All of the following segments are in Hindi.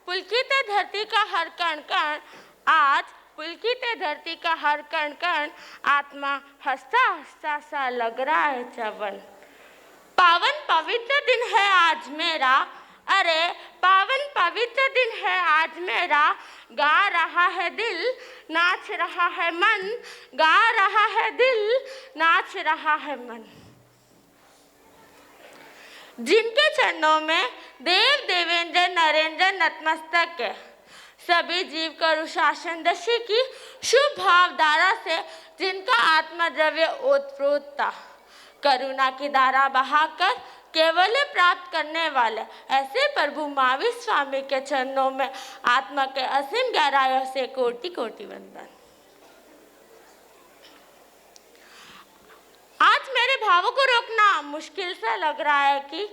पुलकित है धरती का हर कण कण, आज पुलकित है धरती का हर कण कण, आत्मा हंसता हंसता सा लग रहा है चवन। पावन पवित्र दिन है आज मेरा, अरे पावन पवित्र दिन है आज मेरा, गा रहा है दिल नाच रहा है मन, गा रहा है दिल नाच रहा है मन। जिनके चरणों में देव देवेंद्र नरेंद्र नतमस्तक है, सभी जीव को अनुशासन दशा की शुभ भावधारा से जिनका आत्मा द्रव्य ओतप्रोत था, करुणा की धारा बहाकर केवल प्राप्त करने वाले ऐसे प्रभु महावीर स्वामी के चरणों में आत्मा के असीम गहराइयों से कोटि कोटि वंदन। आज मेरे भावों को रोकना मुश्किल सा लग रहा है कि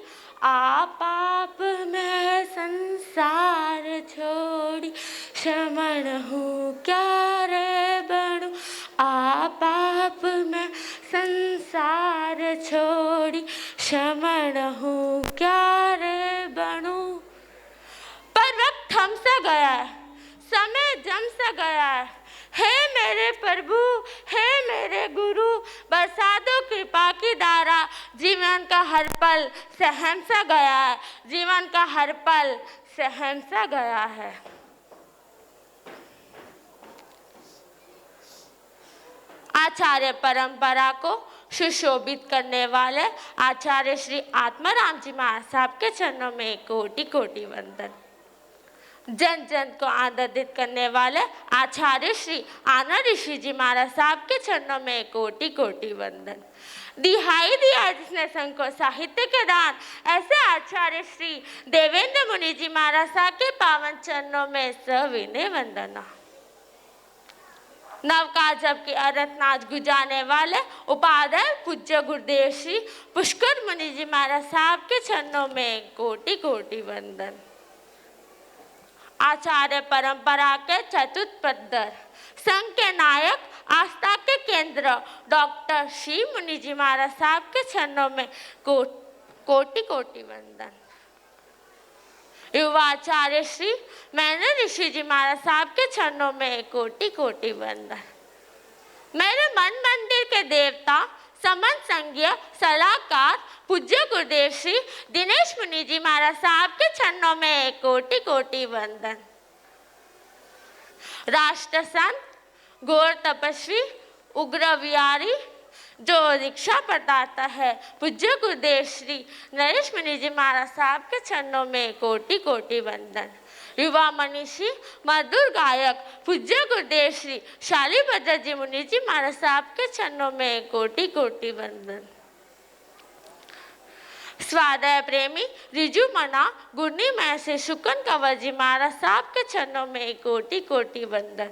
आप मैं संसार छोड़ी शमण हूँ क्या रे बनूं, आप मैं संसार छोड़ी शमण हूँ क्या रे बनूं। पर वक्त थम सा गया है, समय जम सा गया है, हे मेरे प्रभु हे मेरे गुरु, बरसा दो कृपा की धारा, जीवन का हर पल सहम सा गया है, जीवन का हर पल सहम सा गया है। आचार्य परंपरा को सुशोभित करने वाले आचार्य श्री आत्माराम जी महाराज साहब के चरणों में कोटि कोटि वंदन। जन जन को आनंदित करने वाले आचार्य श्री आनंद ऋषि जी महाराज साहब के चरणों में कोटि कोटि वंदन। दिहाई दिया जिसने संघ को साहित्य के दान, ऐसे आचार्य श्री देवेंद्र मुनि जी महाराज साहब के पावन चरणों में सविनय वंदना। नवका जब की अरतनाथ गुजारने वाले उपाध्याय पूज्य गुरुदेव श्री पुष्कर मुनि जी महाराज साहब के चरणों में कोटि कोटि वंदन। आचार्य परंपरा के चतुर्थ पद्धर, संघ के नायक, आस्था के केंद्र डॉक्टर श्री मुनि जी महाराज साहब के चरणों में कोटि कोटि वंदन। युवाचार्य श्री मैंने ऋषि जी महाराज साहब के चरणों में कोटि कोटि वंदन। मेरे मन मंदिर के देवता समन संज्ञ सलाहकार पूज्य गुरुदेव श्री दिनेश मुनि जी महाराज साहब के चरणों में कोटि कोटि वंदन। राष्ट्र संत, घोर तपस्वी, उग्र विहारी जो दीक्षा प्रदाता है, पूज्य गुरुदेव श्री नरेश मुनि जी महाराज साहब के चरणों में कोटि कोटि वंदन। युवा मनीषी, मधुर गायक पूज्य गुरुदेव श्री शालीभद्र जी मुनि जी महाराज साहब के चरणों में कोटि कोटि वंदन। स्वाध्याय प्रेमी रिजु मना गुरनी में से शुकन कंवर जी महाराज साहब के चरणों में कोटि कोटि वंदन।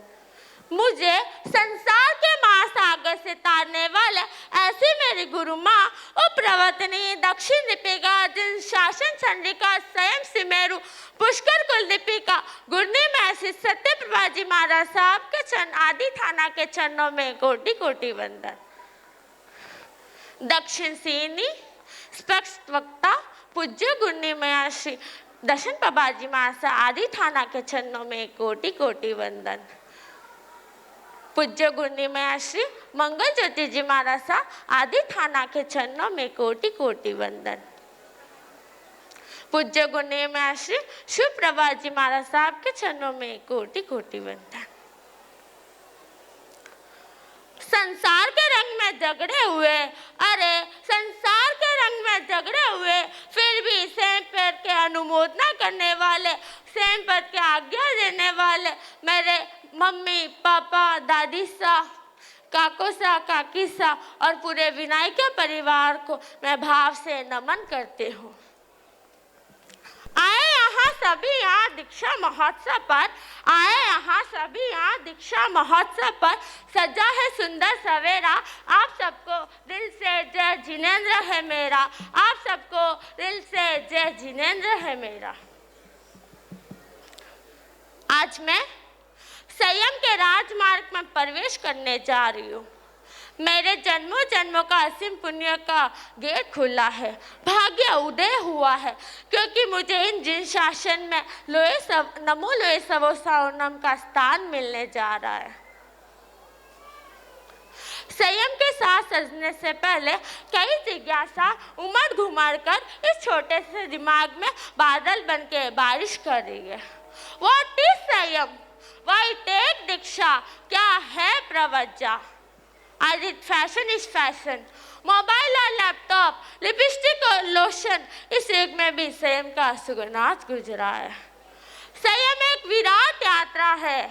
मुझे संसार के महासागर से तारने वाले ऐसी मेरी गुरु माँ प्रवर्तनी दक्षिण दीपिका जिन शासन चंद्रिका स्वयं सिमेरु पुष्कर कुल दीपिका गुरनी में से सत्य प्रभा जी महाराज साहब के चरण आदि थाना के चरणों में कोटि कोटि वंदन। दक्षिण सीनी स्पष्ट वक्ता पूज्य गुरनी में श्री दर्शन प्रभा जी महाराज आदि थाना के चरणों में कोटि कोटि वंदन। पूज्य गुरनी में श्री मंगल ज्योति जी महाराज आदि थाना के चरणों में कोटि कोटि वंदन। पूज्य गुरनी में श्री शिव प्रभा जी महाराज साहब के चरणों में कोटि कोटि वंदन। संसार के रंग में झगड़े हुए, अरे संसार के रंग में झगड़े हुए, फिर भी सेम पद के अनुमोदना करने वाले, सेम पद के आज्ञा देने वाले मेरे मम्मी पापा दादी सा काको सा काकी सा और पूरे विनायक परिवार को मैं भाव से नमन करती हूँ। आए यहाँ सभी यहाँ दीक्षा महोत्सव पर, आए यहाँ सभी यहाँ दीक्षा महोत्सव पर, सजा है सुंदर सवेरा, आप सबको दिल से जय जिनेंद्र है मेरा, आप सबको दिल से जय जिनेंद्र है मेरा। आज मैं संयम के राजमार्ग में प्रवेश करने जा रही हूँ। मेरे जन्मों जन्मों का असीम पुण्य का गेट खुला है, भाग्य उदय हुआ है, क्योंकि मुझे इन जिन शासन में नमो लोए सवो सावनम का स्थान मिलने जा रहा है। संयम के साथ सजने से पहले कई जिज्ञासा उमड़ घुमड़ कर इस छोटे से दिमाग में बादल बन के बारिश कर रही है। What is संयम? Why take दीक्षा? क्या है प्रवज्जा? आज फैशन इज फैशन, मोबाइल और लैपटॉप, लिपस्टिक और लोशन, इस युग में भी संयम का सुगनाथ गुजरा है। संयम एक विराट यात्रा है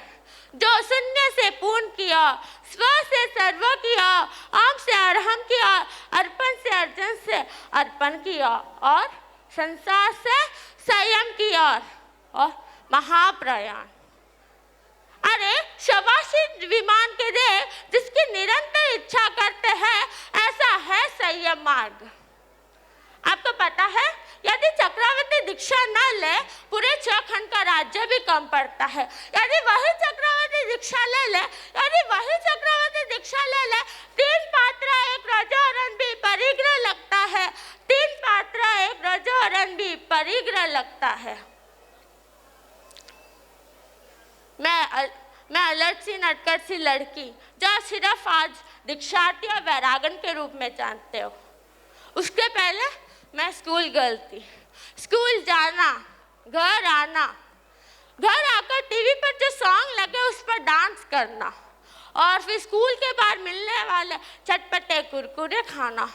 जो शून्य से पूर्ण किया, स्व से सर्व किया, आम से अरहम किया, अर्पण से अर्जन से अर्पण किया और संसार से संयम किया और महाप्रयाण। अरे शवाशी विमान के दे जिसकी निरंतर इच्छा करते हैं, ऐसा है संयम मार्ग। आपको पता है, यदि चक्रवर्ती दीक्षा न ले पूरे 6 खंड का राज्य भी कम पड़ता है। यदि वही चक्रवर्ती दीक्षा ले ले 3 पात्रा 1 रजोरन भी परिग्रह लगता है। 3 पात्रा 1 रजोरन भी परिग्रह लगता है। मैं अलर्ट सी नटखट सी लड़की जो सिर्फ आज दीक्षार्थी और वैरागन के रूप में जानते हो, उसके पहले मैं स्कूल गर्ल थी। स्कूल जाना, घर आना, घर आकर टीवी पर जो सॉन्ग लगे उस पर डांस करना और फिर स्कूल के बाहर मिलने वाले चटपटे कुरकुरे खाना।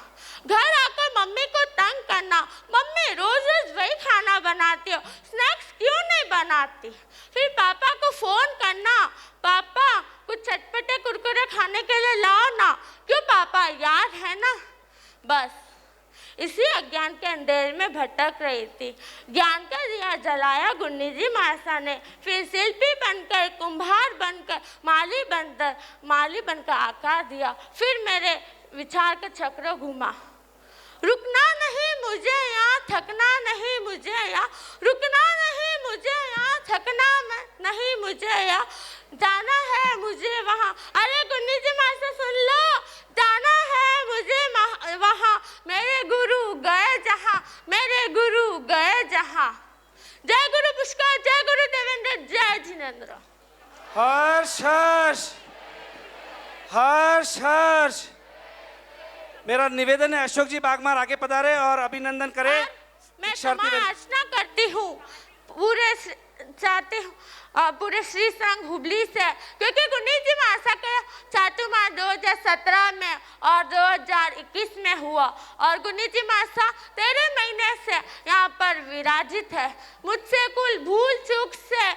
घर आकर मम्मी को तंग करना, मम्मी रोज रोज वही खाना बनाती हो, स्नैक्स क्यों नहीं बनाती। फिर पापा को फोन करना, पापा कुछ चटपटे कुरकुरे खाने के लिए लाओ ना। क्यों पापा, याद है ना। बस इसी अज्ञान के अंधेरे में भटक रही थी। ज्ञान का दिया जलाया गुन्नी जी मासा ने, फिर शिल्पी बनकर, कुम्हार बनकर, माली बनकर आकार दिया। फिर मेरे विचार का चक्र घूमा, रुकना नहीं मुझे यहाँ, थकना नहीं मुझे यहाँ, रुकना नहीं मुझे यहाँ, थकना नहीं मुझे यहाँ, जाना है मुझे वहाँ। अरे गुन्नी जी मासा सुन लो, जाना है मुझे वहाँ, मेरे गुरु गए जहाँ, मेरे गुरु गए जहाँ। जय गुरु पुष्कर, जय गुरु देवेंद्र, जय जिनेंद्र। हर्ष हर्ष हर्ष हर्ष। मेरा निवेदन है अशोक जी बागमार आगे पधारे और अभिनंदन करें। मैं क्षमा याचना करती हूँ पूरे श्री संघ हुबली से, क्योंकि गुन्नी जी मासा के चातुर्मा 2017 में और 2021 में हुआ और गुन्नी जी मासा 13 महीने से यहाँ पर विराजित है। मुझसे कुल भूल चूक से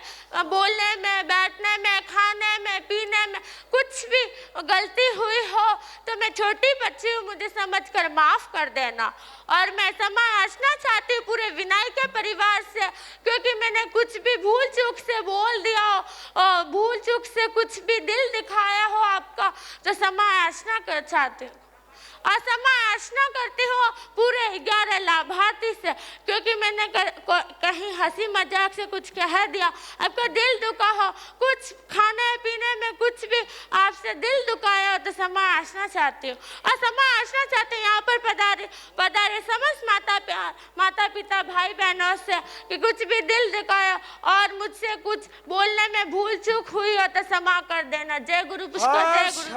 बोलने में, बैठने में, खाने में, पीने में कुछ भी गलती हुई हो तो मैं छोटी बच्ची हूँ, मुझे समझकर माफ कर देना। और मैं क्षमा याचना चाहती हूँ पूरे विनय के परिवार से, क्योंकि मैंने कुछ भी भूल चूक से बोल दिया हो, भूल चूक से कुछ भी दिल दिखाया हो आपका, तो क्षमा याचना कर चाहती हूँ। और क्षमा याचना करती हूँ पूरे 11 लाभार्थी से, क्योंकि मैंने कहीं हंसी मजाक से कुछ कह दिया, आपका दिल दुखा हो, कुछ खाने पीने में कुछ भी आपसे दिल दुखाया हो तो क्षमा याचना चाहती हूँ। और क्षमा याचना चाहती हूँ यहाँ पर पधारे समस्त माता पिता भाई बहनों से कि कुछ भी दिल दुखाया और मुझसे कुछ बोलने में भूल चूक हुई हो तो क्षमा कर देना। जय गुरु पुष्कर, जय गुरु।